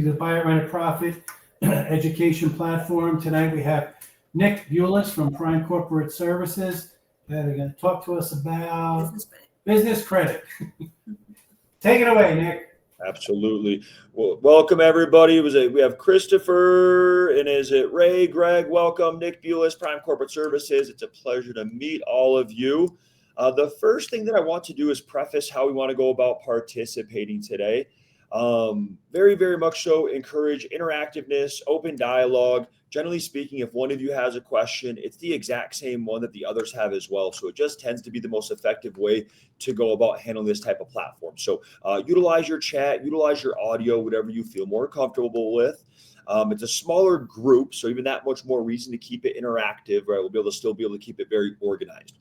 The Buy It, Rent It, Profit education platform. Tonight we have Nick Bulis from Prime Corporate Services. They're going to talk to us about business credit. Take it away, Nick. Absolutely. Well, welcome everybody. We have Christopher and is it Ray, Greg? Welcome, Nick Bulis, Prime Corporate Services. It's a pleasure to meet all of you. The first thing that I want to do is preface how we want to go about participating today. Very, very much so encourage interactiveness, open dialogue. Generally speaking, if one of you has a question, it's the exact same one that the others have as well. So it just tends to be the most effective way to go about handling this type of platform. So utilize your chat, utilize your audio, whatever you feel more comfortable with. It's a smaller group, so even that much more reason to keep it interactive, right? We'll be able to keep it very organized.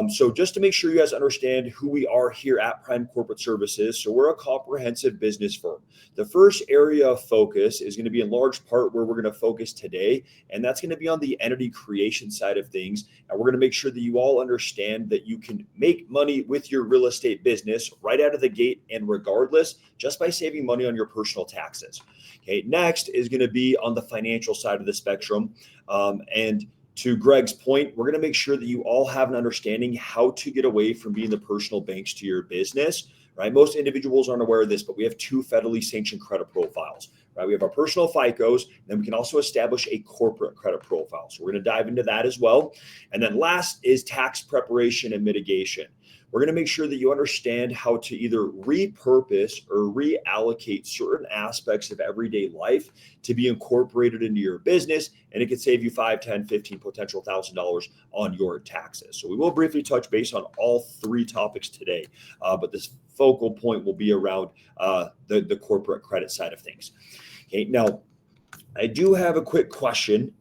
So just to make sure you guys understand who we are here at Prime Corporate Services. So we're a comprehensive business firm. The first area of focus is going to be in large part where we're going to focus today. And that's going to be on the entity creation side of things. And we're going to make sure that you all understand that you can make money with your real estate business right out of the gate and regardless, just by saving money on your personal taxes. Okay, next is going to be on the financial side of the spectrum. And to Greg's point, we're going to make sure that you all have an understanding how to get away from being the personal banks to your business, right? Most individuals aren't aware of this, but we have two federally sanctioned credit profiles, right? We have our personal FICOs, and then we can also establish a corporate credit profile. So we're going to dive into that as well. And then last is tax preparation and mitigation. We're going to make sure that you understand how to either repurpose or reallocate certain aspects of everyday life to be incorporated into your business. And it could save you 5, 10, 15, potential $1,000 on your taxes. So we will briefly touch base on all three topics today. But this focal point will be around the corporate credit side of things. Okay, now I do have a quick question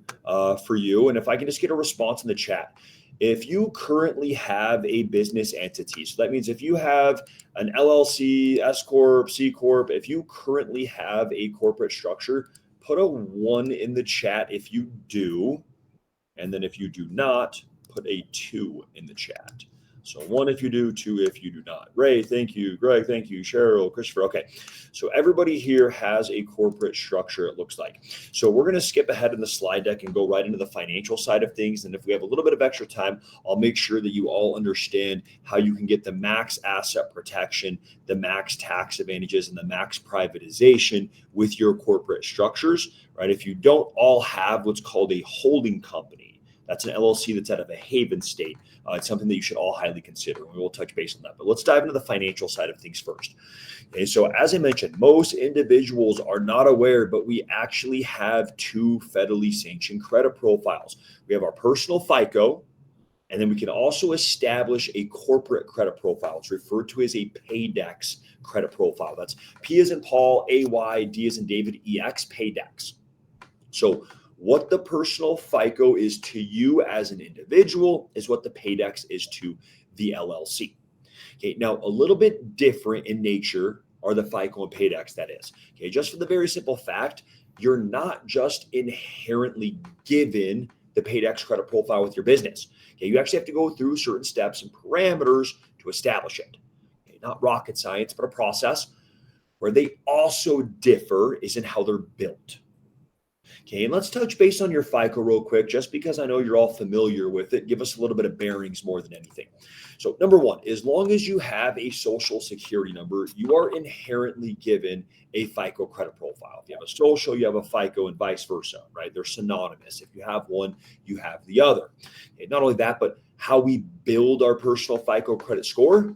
for you. And if I can just get a response in the chat. If you currently have a business entity, so that means if you have an LLC, S Corp, C Corp, if you currently have a corporate structure, put a 1 in the chat if you do. And then if you do not, put a 2 in the chat. So 1 if you do, 2 if you do not. Ray, thank you. Greg, thank you. Cheryl, Christopher. Okay. So everybody here has a corporate structure, it looks like. So we're going to skip ahead in the slide deck and go right into the financial side of things. And if we have a little bit of extra time, I'll make sure that you all understand how you can get the max asset protection, the max tax advantages, and the max privatization with your corporate structures, right? If you don't all have what's called a holding company, that's an LLC that's out of a haven state. It's something that you should all highly consider. We will touch base on that. But let's dive into the financial side of things first. Okay, so as I mentioned, most individuals are not aware, but we actually have two federally sanctioned credit profiles. We have our personal FICO, and then we can also establish a corporate credit profile. It's referred to as a PAYDEX credit profile. That's P as in Paul, AY, D as in David, EX, PAYDEX. So what the personal FICO is to you as an individual is what the PAYDEX is to the LLC. Okay, now a little bit different in nature are the FICO and PAYDEX, that is. Okay, just for the very simple fact, you're not just inherently given the PAYDEX credit profile with your business. Okay, you actually have to go through certain steps and parameters to establish it. Okay, not rocket science, but a process. Where they also differ is in how they're built. Okay, and let's touch base on your FICO real quick, just because I know you're all familiar with it. Give us a little bit of bearings more than anything. So number one, as long as you have a social security number, you are inherently given a FICO credit profile. If you have a social, you have a FICO and vice versa, right? They're synonymous. If you have one, you have the other. Okay, not only that, but how we build our personal FICO credit score,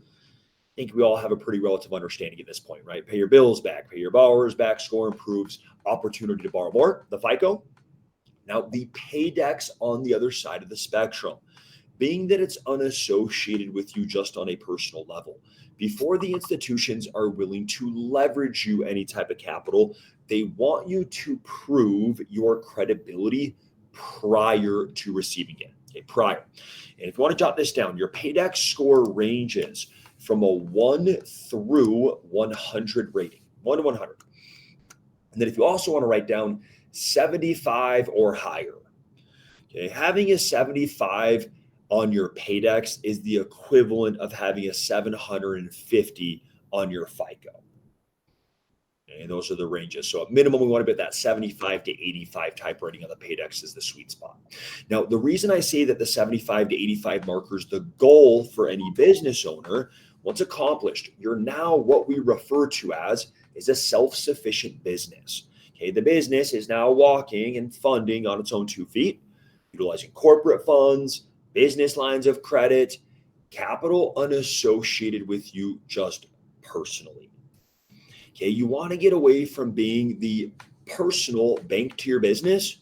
I think we all have a pretty relative understanding at this point, right? Pay your bills back, pay your borrowers back, score improves, opportunity to borrow more, the FICO. Now, the PAYDEX on the other side of the spectrum, being that it's unassociated with you just on a personal level. Before the institutions are willing to leverage you any type of capital, they want you to prove your credibility prior to receiving it, okay, prior. And if you want to jot this down, your PAYDEX score ranges from a 1 through 100 rating, 1 to 100. And then if you also want to write down 75 or higher, okay, having a 75 on your PAYDEX is the equivalent of having a 750 on your FICO. Okay, those are the ranges. So at minimum, we want to be at that 75 to 85 type rating on the Paydex is the sweet spot. Now, the reason I say that the 75 to 85 marker is the goal for any business owner, once accomplished, you're now what we refer to as is a self-sufficient business. Okay, the business is now walking and funding on its own 2 feet, utilizing corporate funds, business lines of credit, capital unassociated with you just personally. Okay, you want to get away from being the personal bank to your business,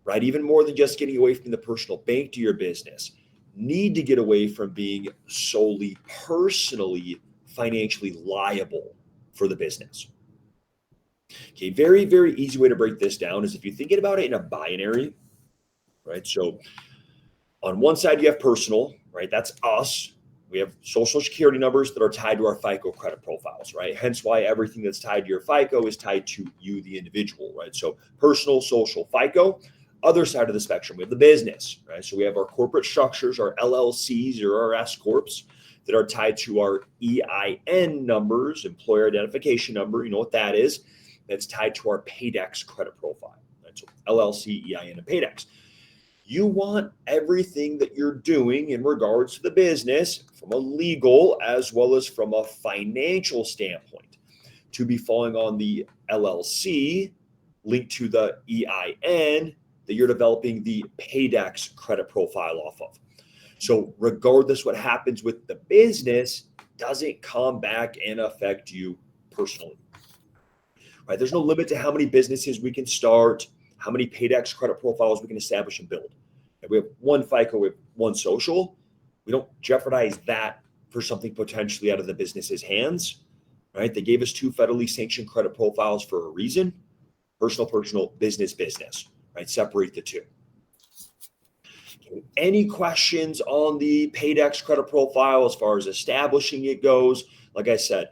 right? Even more than just getting away from the personal bank to your business. Need to get away from being solely personally financially liable for the business. Okay, very, very easy way to break this down is if you're thinking about it in a binary, right? So on one side, you have personal, right? That's us. We have social security numbers that are tied to our FICO credit profiles, right? Hence why everything that's tied to your FICO is tied to you, the individual, right? So personal, social, FICO. Other side of the spectrum, we have the business, right? So we have our corporate structures, our LLCs or our S Corps that are tied to our EIN numbers, employer identification number. You know what that is? That's tied to our Paydex credit profile. Right? So LLC, EIN, and Paydex. You want everything that you're doing in regards to the business from a legal as well as from a financial standpoint to be falling on the LLC linked to the EIN that you're developing the Paydex credit profile off of. So regardless what happens with the business doesn't come back and affect you personally. Right? There's no limit to how many businesses we can start, how many Paydex credit profiles we can establish and build. If we have one FICO, we have one social. We don't jeopardize that for something potentially out of the business's hands, right? They gave us 2 federally sanctioned credit profiles for a reason: personal, business, right? Separate the 2. Any questions on the Paydex credit profile as far as establishing it goes? Like I said,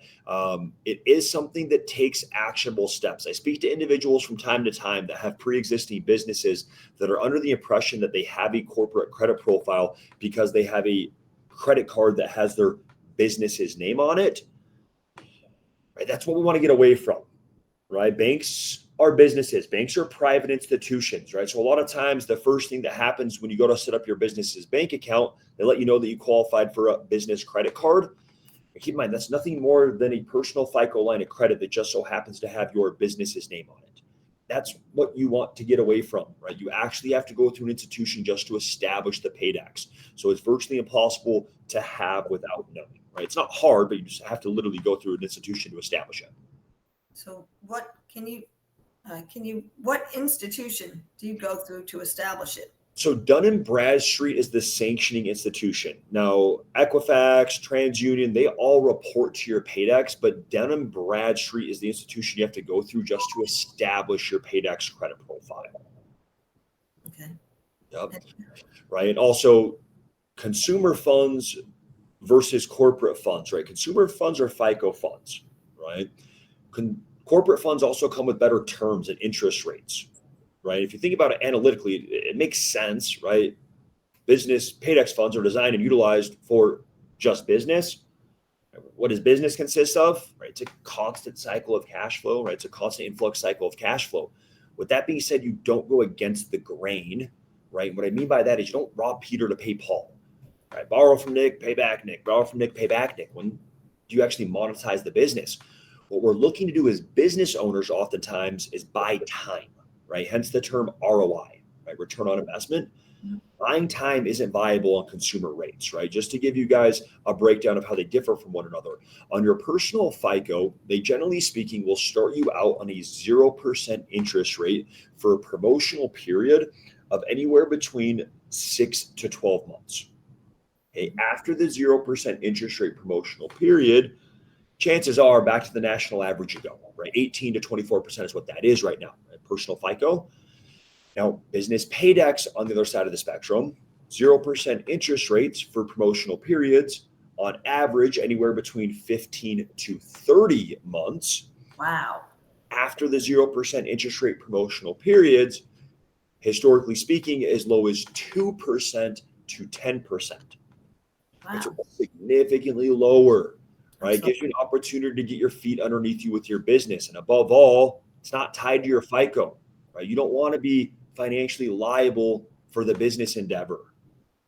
it is something that takes actionable steps. I speak to individuals from time to time that have pre-existing businesses that are under the impression that they have a corporate credit profile because they have a credit card that has their business's name on it. Right? That's what we want to get away from, right? Banks are businesses. Banks are private institutions, right? So a lot of times the first thing that happens when you go to set up your business's bank account, they let you know that you qualified for a business credit card. Keep in mind, that's nothing more than a personal FICO line of credit that just so happens to have your business's name on it. That's what you want to get away from, right? You actually have to go through an institution just to establish the Paydex. So it's virtually impossible to have without knowing, right? It's not hard, but you just have to literally go through an institution to establish it. So what what institution do you go through to establish it? So Dun & Bradstreet is the sanctioning institution. Now, Equifax, TransUnion, they all report to your Paydex, but Dun & Bradstreet is the institution you have to go through just to establish your Paydex credit profile. Okay. Yep. Right. And also consumer funds versus corporate funds, right? Consumer funds are FICO funds, right? Corporate funds also come with better terms and interest rates. Right? If you think about it analytically, it makes sense, right? Business Paydex funds are designed and utilized for just business. What does business consist of? Right? It's a constant cycle of cash flow, right? It's a constant influx cycle of cash flow. With that being said, you don't go against the grain, right? What I mean by that is you don't rob Peter to pay Paul, right? Borrow from Nick, pay back Nick. Borrow from Nick, pay back Nick. When do you actually monetize the business? What we're looking to do as business owners oftentimes is buy time. Right? Hence the term ROI, right? Return on investment. Buying time isn't viable on consumer rates, right? Just to give you guys a breakdown of how they differ from one another. On your personal FICO, they generally speaking will start you out on a 0% interest rate for a promotional period of anywhere between 6 to 12 months. Okay, after the 0% interest rate promotional period, chances are back to the national average you go, right? 18 to 24% is what that is right now, right? Personal FICO. Now, business Paydex on the other side of the spectrum, 0% interest rates for promotional periods, on average, anywhere between 15 to 30 months. Wow. After the 0% interest rate promotional periods, historically speaking, as low as 2% to 10%. Wow. It's significantly lower. right? It gives you an opportunity to get your feet underneath you with your business. And above all, it's not tied to your FICO, right? You don't want to be financially liable for the business endeavor,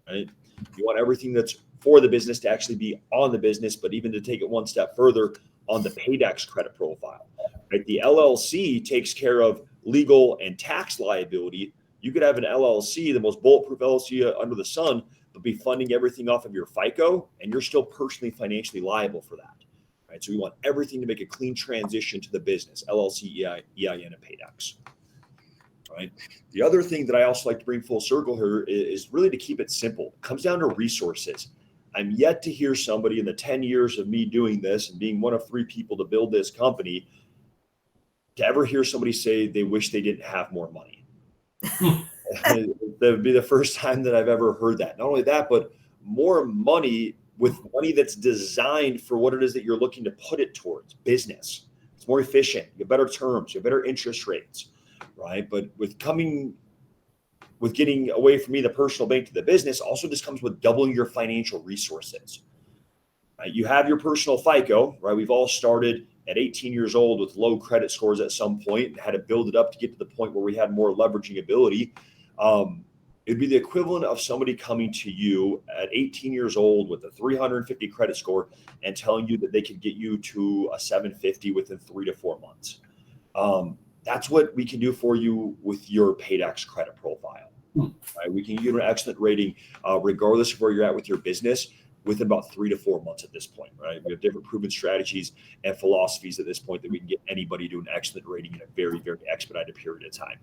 right? You want everything that's for the business to actually be on the business, but even to take it one step further on the Paydex credit profile, right? The LLC takes care of legal and tax liability. You could have an LLC, the most bulletproof LLC under the sun, but be funding everything off of your FICO, and you're still personally financially liable for that, right? So we want everything to make a clean transition to the business, LLC, EIN, and Paydex, right? The other thing that I also like to bring full circle here is really to keep it simple. It comes down to resources. I'm yet to hear somebody in the 10 years of me doing this and being one of 3 people to build this company to ever hear somebody say they wish they didn't have more money. That would be the first time that I've ever heard that. Not only that, but more money with money that's designed for what it is that you're looking to put it towards, business. It's more efficient, you have better terms, you have better interest rates, right? But with getting away from me, the personal bank, to the business, also just comes with doubling your financial resources. Right? You have your personal FICO, right? We've all started at 18 years old with low credit scores at some point and had to build it up to get to the point where we had more leveraging ability. It'd be the equivalent of somebody coming to you at 18 years old with a 350 credit score and telling you that they could get you to a 750 within 3 to 4 months. That's what we can do for you with your Paydex credit profile. Right? We can give you an excellent rating regardless of where you're at with your business within about 3 to 4 months at this point, right? We have different proven strategies and philosophies at this point that we can get anybody to an excellent rating in a very, very expedited period of time,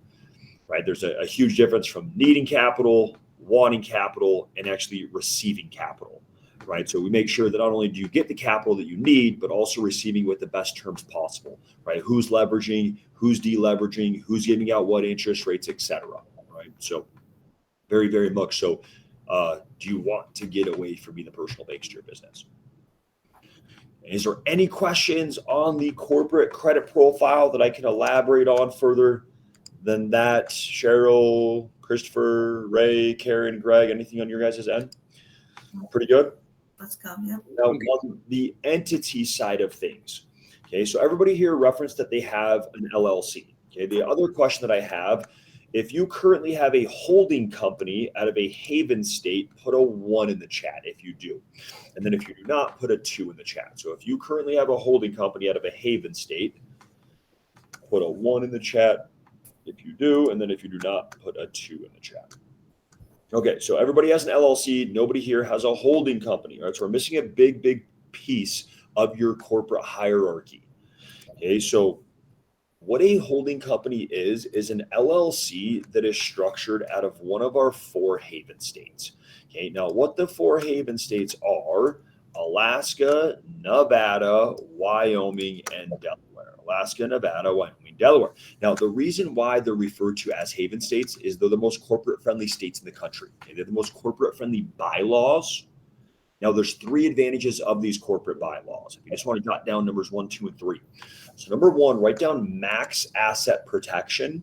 right? There's a huge difference from needing capital, wanting capital, and actually receiving capital, right? So we make sure that not only do you get the capital that you need, but also receiving with the best terms possible, right? Who's leveraging, who's deleveraging, who's giving out what interest rates, et cetera, right? So very, very much so. Do you want to get away from being the personal banks to your business? Is there any questions on the corporate credit profile that I can elaborate on further than that? Cheryl, Christopher, Ray, Karen, Greg, anything on your guys' end? Pretty good? Let's come, yeah. Now, on the entity side of things, okay, so everybody here referenced that they have an LLC. Okay, the other question that I have, if you currently have a holding company out of a haven state, put a 1 in the chat if you do. And then if you do not, put a 2 in the chat. So if you currently have a holding company out of a haven state, put a 1 in the chat if you do. And then if you do not, put a 2 in the chat. Okay, so everybody has an LLC. Nobody here has a holding company, right? So we're missing a big, big piece of your corporate hierarchy. Okay, so what a holding company is an LLC that is structured out of one of our 4 haven states. Okay, now what the 4 haven states are: Alaska, Nevada, Wyoming, and Delaware. Alaska, Nevada, Wyoming, Delaware. Now, the reason why they're referred to as haven states is they're the most corporate-friendly states in the country. Okay? They're the most corporate-friendly bylaws. Now, there's 3 advantages of these corporate bylaws. If you just want to jot down numbers 1, 2, and 3. So number 1, write down max asset protection.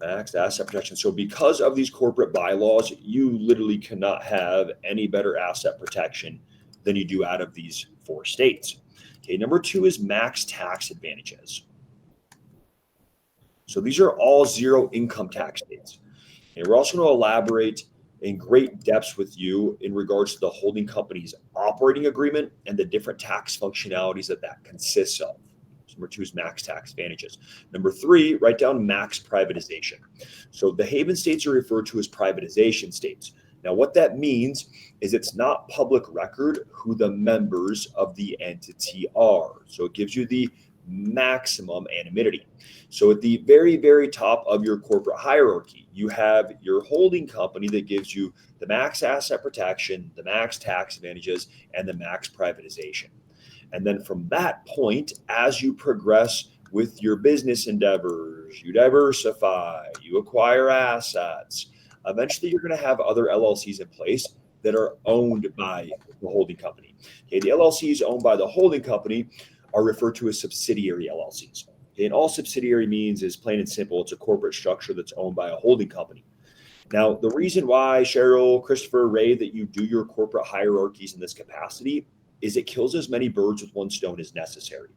Max asset protection. So because of these corporate bylaws, you literally cannot have any better asset protection than you do out of these 4 states. Okay, number 2 is max tax advantages. So these are all 0 income tax states. And we're also going to elaborate in great depths with you in regards to the holding company's operating agreement and the different tax functionalities that consists of. So number 2 is max tax advantages. Number 3, write down max privatization. So the haven states are referred to as privatization states. Now, what that means is it's not public record who the members of the entity are. So it gives you the maximum anonymity. So at the very, very top of your corporate hierarchy, you have your holding company that gives you the max asset protection, the max tax advantages, and the max privatization. And then from that point, as you progress with your business endeavors, you diversify, you acquire assets, eventually you're going to have other LLCs in place that are owned by the holding company. Okay, the LLCs owned by the holding company are referred to as subsidiary LLCs. Okay, and all subsidiary means is plain and simple, it's a corporate structure that's owned by a holding company. Now, the reason why, Cheryl, Christopher, Ray, that you do your corporate hierarchies in this capacity is it kills as many birds with one stone as necessary.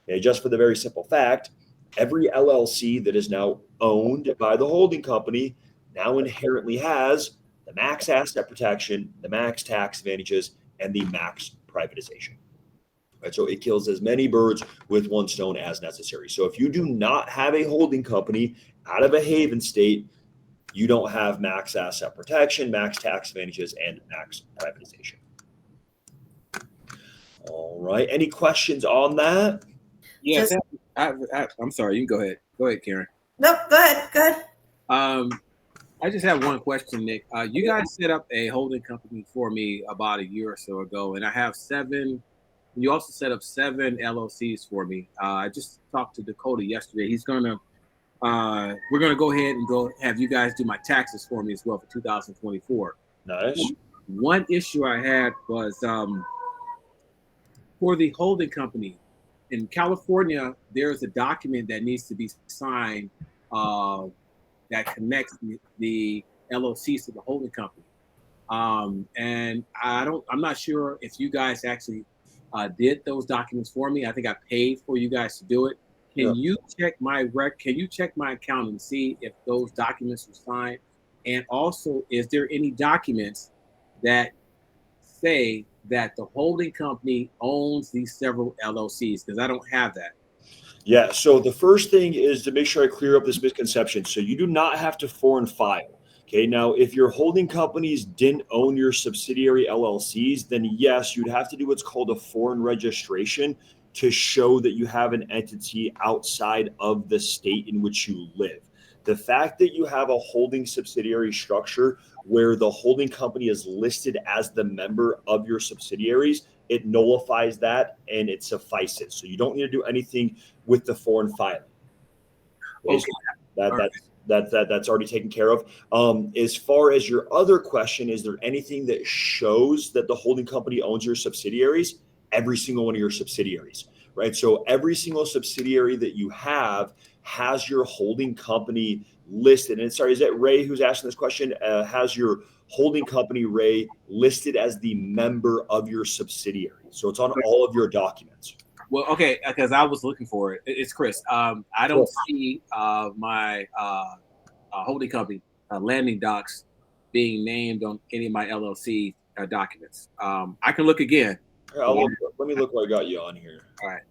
And just for the very simple fact, every LLC that is now owned by the holding company now inherently has the max asset protection, the max tax advantages, and the max privatization. Right? So it kills as many birds with one stone as necessary. So if you do not have a holding company out of a haven state, you don't have max asset protection, max tax advantages, and max privatization. All right. Any questions on that? Yes, Just- I'm sorry. You can go ahead. Go ahead, Karen. No, go ahead. Go ahead. I just have one question, Nick. You guys set up a holding company for me about a year or so ago, and I have 7. You also set up 7 LLCs for me. I just talked to Dakota yesterday. He's gonna, we're gonna go ahead and go have you guys do my taxes for me as well for 2024. Nice. One issue I had was for the holding company in California. There's a document that needs to be signed that connects the LLCs to the holding company. And I'm not sure if you guys actually did those documents for me. I think I paid for you guys to do it. Can you check my Can you check my account and see if those documents were signed? And also, is there any documents that say that the holding company owns these several LLCs? Because I don't have that. Yeah. So the first thing is to make sure I clear up this misconception. So you do not have to foreign file. Okay. Now, if your holding companies didn't own your subsidiary LLCs, then yes, you'd have to do what's called a foreign registration to show that you have an entity outside of the state in which you live. The fact that you have a holding subsidiary structure where the holding company is listed as the member of your subsidiaries, it nullifies that and it suffices. So you don't need to do anything with the foreign filing. Okay. That's already taken care of. As far as your other question, is there anything that shows that the holding company owns your subsidiaries? Every single one of your subsidiaries, right? So every single subsidiary that you have has your holding company listed. And sorry, is that Ray who's asking this question? Has your holding company, Ray, listed as the member of your subsidiary? So it's on all of your documents. Well, okay, because I was looking for it. It's Chris. I don't see my holding company landing docs being named on any of my LLC documents. I can look again. Let me look what I got you on here. All right.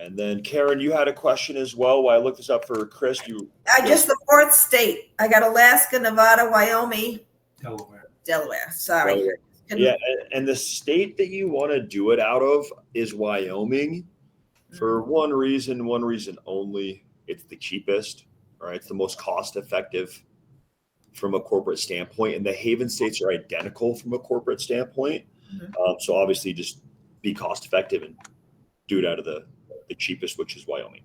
And then Karen, you had a question as well. While I looked this up for Chris, The 4th state. I got Alaska, Nevada, Wyoming, Delaware. Sorry. Yeah, and the state that you want to do it out of is Wyoming for one reason only. It's the cheapest, right? It's the most cost effective from a corporate standpoint. And the haven states are identical from a corporate standpoint. So obviously just be cost effective and do it out of the cheapest, which is Wyoming.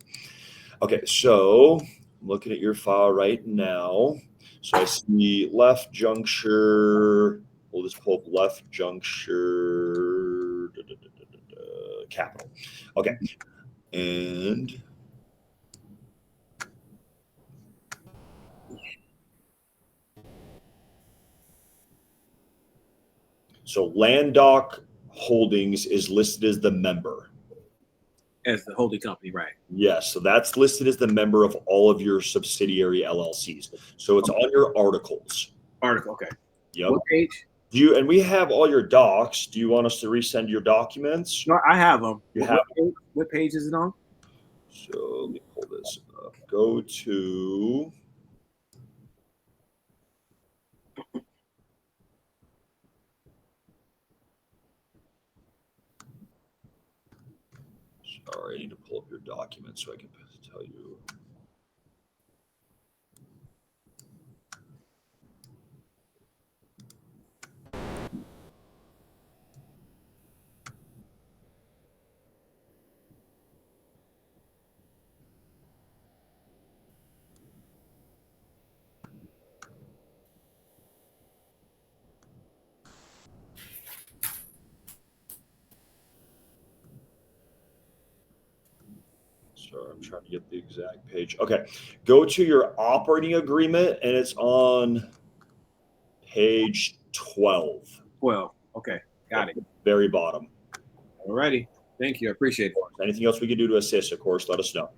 Okay, so I'm looking at your file right now. So I see left juncture. We'll just pull up left juncture capital. Okay, and so Landdoc Holdings is listed as the member. As the holding company, right? Yes, so that's listed as the member of all of your subsidiary LLCs. So it's on your articles. Okay. Yep. What page? And we have all your docs. Do you want us to resend your documents? No, I have them. You have what page is it on? So let me pull this up. Go to sorry, I need to pull up your documents so I can tell you. Sorry, I'm trying to get the exact page. Okay, go to your operating agreement, and it's on page 12. 12. Okay, Got it. Very bottom. Alrighty. Thank you. I appreciate it. Anything else we can do to assist, of course, let us know.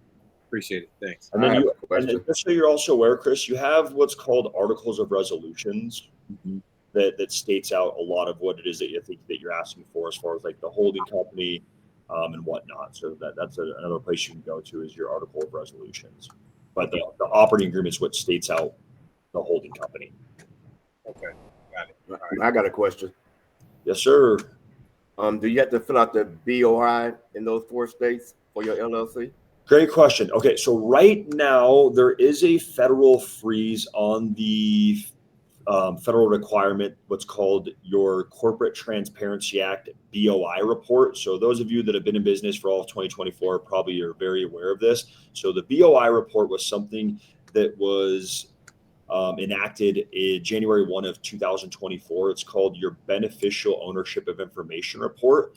Appreciate it. Thanks. And then I have you, a question. and just so you're also aware, Chris, you have what's called articles of resolutions that states out a lot of what it is that you think that you're asking for, as far as like the holding company and whatnot. So that's another place you can go to is your article of resolutions. But the operating agreement is what states out the holding company. Okay. Got it. All right. I got a question. Yes, sir. Do you have to fill out the BOI in those 4 states for your LLC? Great question. Okay, so right now there is a federal freeze on the federal requirement, what's called your Corporate Transparency Act BOI report. So those of you that have been in business for all of 2024 probably are very aware of this. So the BOI report was something that was enacted in January 1 of 2024. It's called your Beneficial Ownership of Information Report.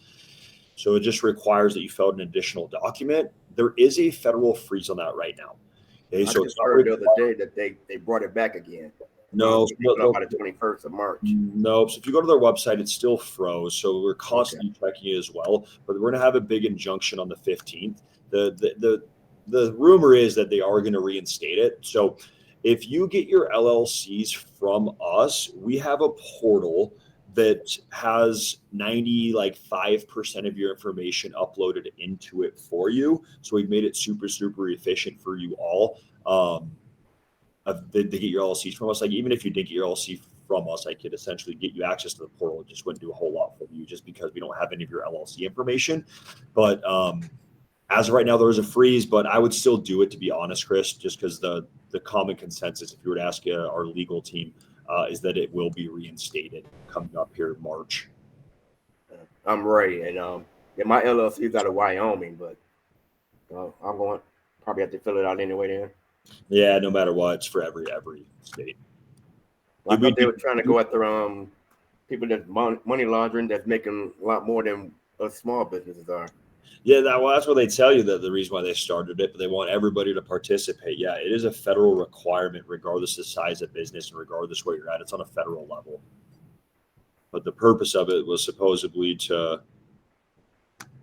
So it just requires that you fill out an additional document. There is a federal freeze on that right now. Okay, I so just heard the other day that they brought it back again. No, By the 21st of March. no. So if you go to their website, it's still froze. So we're constantly checking it as well. But we're going to have a big injunction on the 15th. The rumor is that they are going to reinstate it. So if you get your LLCs from us, we have a portal that has 95% of your information uploaded into it for you. So we've made it super efficient for you all. They get your LLCs from us. Like even if you did get your LLC from us, I could essentially get you access to the portal. It just wouldn't do a whole lot for you just because we don't have any of your LLC information. But as of right now, there is a freeze, but I would still do it, to be honest, Chris, just because the common consensus, if you were to ask our legal team, is that it will be reinstated coming up here in March. I'm Ray, and my LLC is out of Wyoming, but I'm going probably have to fill it out anyway. Then Yeah, no matter what, it's for every state. I thought they were trying to go after people that's money laundering that's making a lot more than us small businesses are. Yeah, that's what they tell you, that the reason why they started it, but they want everybody to participate. Yeah, it is a federal requirement, regardless of the size of business and regardless where you're at. It's on a federal level. But the purpose of it was supposedly to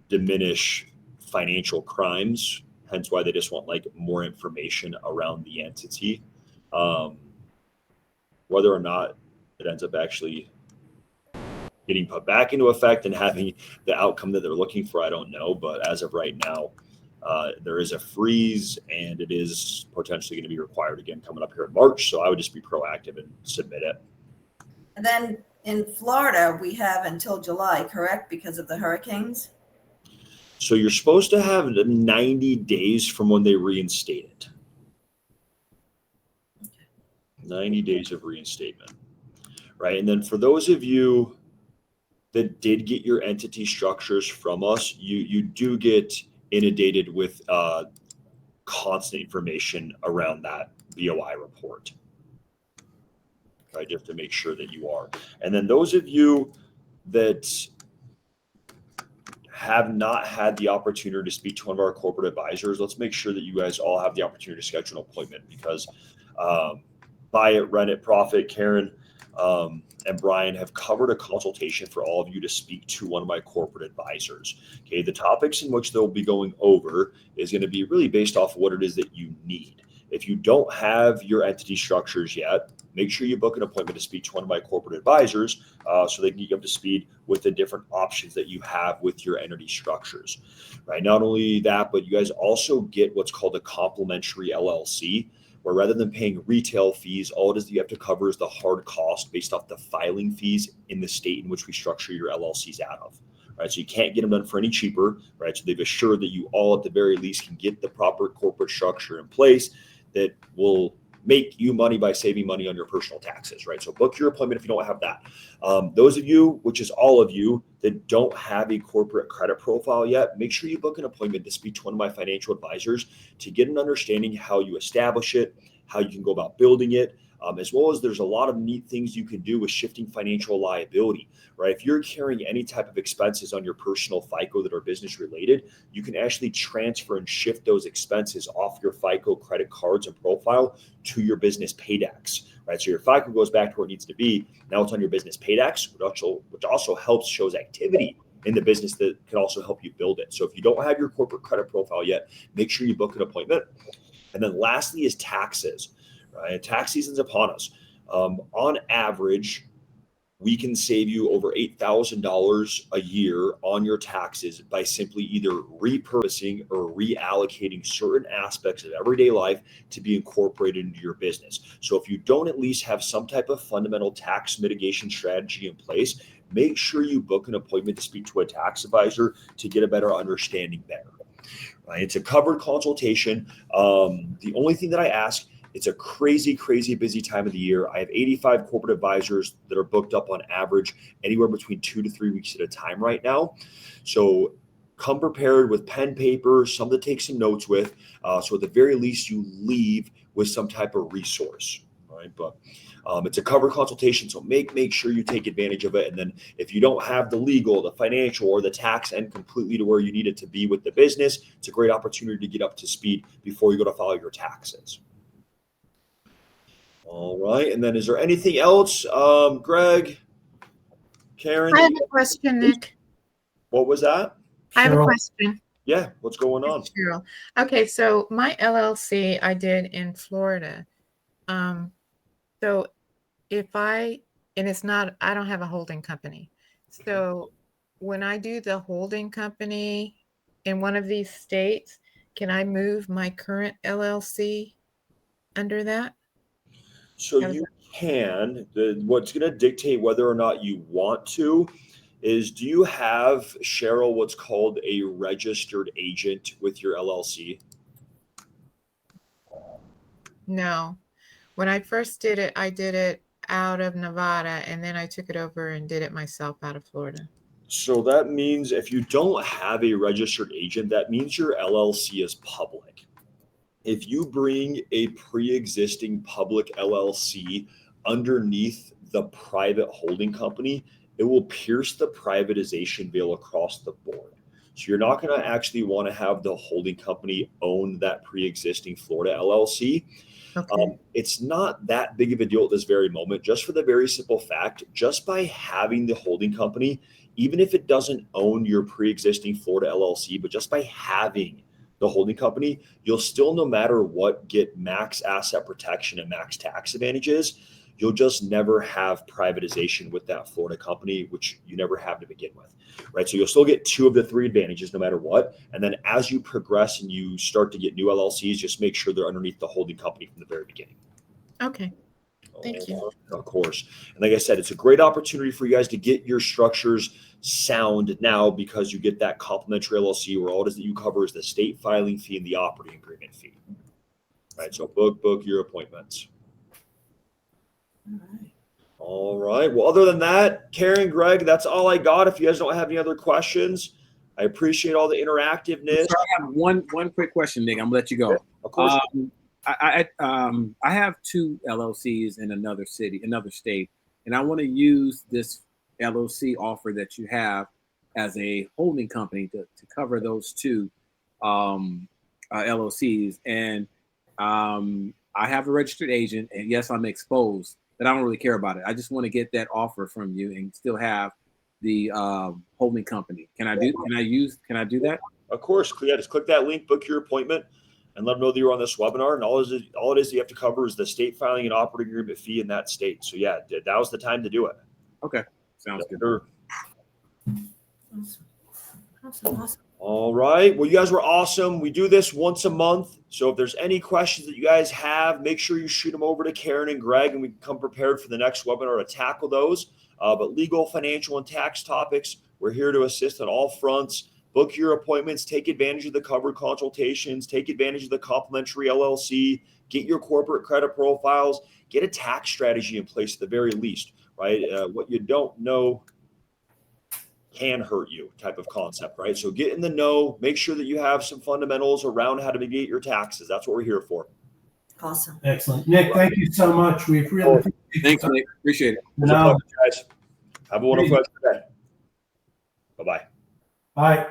diminish financial crimes, hence why they just want more information around the entity. Whether or not it ends up actually getting put back into effect and having the outcome that they're looking for, I don't know. But as of right now, there is a freeze, and it is potentially going to be required again coming up here in March. So I would just be proactive and submit it. And then in Florida, we have until July, correct? Because of the hurricanes? So you're supposed to have 90 days from when they reinstate it. 90 days of reinstatement, right? And then for those of you that did get your entity structures from us, you do get inundated with constant information around that BOI report. Okay, just to make sure that you are. And then those of you that have not had the opportunity to speak to one of our corporate advisors, let's make sure that you guys all have the opportunity to schedule an appointment, because Buy It, Rent It, Profit, Karen, and Brian have covered a consultation for all of you to speak to one of my corporate advisors. Okay, the topics in which they'll be going over is going to be really based off what it is that you need. If you don't have your entity structures yet, make sure you book an appointment to speak to one of my corporate advisors so they can get you up to speed with the different options that you have with your entity structures. Right? Not only that, but you guys also get what's called a complimentary LLC, where rather than paying retail fees, all it is that you have to cover is the hard cost based off the filing fees in the state in which we structure your LLCs out of. Right, so you can't get them done for any cheaper, right? So they've assured that you all, at the very least, can get the proper corporate structure in place that will make you money by saving money on your personal taxes, right? So book your appointment if you don't have that. Those of you, which is all of you, that don't have a corporate credit profile yet, make sure you book an appointment to speak to one of my financial advisors to get an understanding how you establish it, how you can go about building it, as well as there's a lot of neat things you can do with shifting financial liability, right? If you're carrying any type of expenses on your personal FICO that are business related, you can actually transfer and shift those expenses off your FICO credit cards and profile to your business paydex, right? So your FICO goes back to where it needs to be. Now it's on your business paydex, which also helps shows activity in the business that can also help you build it. So if you don't have your corporate credit profile yet, make sure you book an appointment. And then lastly is taxes, right? Tax season's upon us. On average, we can save you over $8,000 a year on your taxes by simply either repurposing or reallocating certain aspects of everyday life to be incorporated into your business. So if you don't at least have some type of fundamental tax mitigation strategy in place, make sure you book an appointment to speak to a tax advisor to get a better understanding there. Right? It's a covered consultation. The only thing that I ask, it's a crazy, crazy busy time of the year. I have 85 corporate advisors that are booked up on average anywhere between 2 to 3 weeks at a time right now. So come prepared with pen, paper, something to take some notes with. So at the very least, you leave with some type of resource, right? But it's a covered consultation, so make sure you take advantage of it. And then if you don't have the legal, the financial, or the tax end completely to where you need it to be with the business, it's a great opportunity to get up to speed before you go to file your taxes. All right. And then is there anything else? Greg, Karen? I have a question, Nick. What was that? I have a Cheryl? question. Yeah. What's going on? Cheryl. Okay, so my LLC I did in Florida. So and it's not, I don't have a holding company. So when I do the holding company in one of these states, can I move my current LLC under that? So you can. What's going to dictate whether or not you want to is, do you have, Cheryl, what's called a registered agent with your LLC? No. When I first did it, I did it out of Nevada, and then I took it over and did it myself out of Florida. So that means if you don't have a registered agent, that means your LLC is public. If you bring a pre-existing public LLC underneath the private holding company, it will pierce the privatization veil across the board. So you're not going to actually want to have the holding company own that pre-existing Florida LLC. Okay. It's not that big of a deal at this very moment, just for the very simple fact, just by having the holding company, even if it doesn't own your pre-existing Florida LLC, but just by having the holding company, you'll still, no matter what, get max asset protection and max tax advantages. You'll just never have privatization with that Florida company, which you never have to begin with, right? So you'll still get 2 of the 3 advantages no matter what. And then as you progress and you start to get new LLCs, just make sure they're underneath the holding company from the very beginning. Okay. Thank you. Of course. And like I said, it's a great opportunity for you guys to get your structures sound now, because you get that complimentary LLC where all it is that you cover is the state filing fee and the operating agreement fee. Right. So book your appointments. All right. Well, other than that, Karen, Greg, that's all I got. If you guys don't have any other questions, I appreciate all the interactiveness. Sorry, I have one quick question, Nick. I'm gonna let you go. Of course. I have 2 LLCs in another city, another state, and I want to use this LLC offer that you have as a holding company to cover those 2 LLCs. And I have a registered agent, and yes, I'm exposed, but I don't really care about it. I just want to get that offer from you and still have the holding company. Can I do that? Of course. Yeah, just click that link, book your appointment, and let them know that you're on this webinar. And all it is you have to cover is the state filing and operating agreement fee in that state. So yeah, that was the time to do it. Okay. Sounds good. Sure. Awesome. All right. Well, you guys were awesome. We do this once a month. So if there's any questions that you guys have, make sure you shoot them over to Karen and Greg, and we can come prepared for the next webinar to tackle those. But legal, financial, and tax topics, we're here to assist on all fronts. Book your appointments, take advantage of the covered consultations, take advantage of the complimentary LLC, get your corporate credit profiles, get a tax strategy in place at the very least, right? What you don't know can hurt you type of concept, right? So get in the know, make sure that you have some fundamentals around how to mitigate your taxes. That's what we're here for. Awesome. Excellent. Nick, thank you so much. We really appreciate Thanks, it. Nick. Appreciate it. It's a pleasure, guys. Have a wonderful day. Bye-bye. Bye.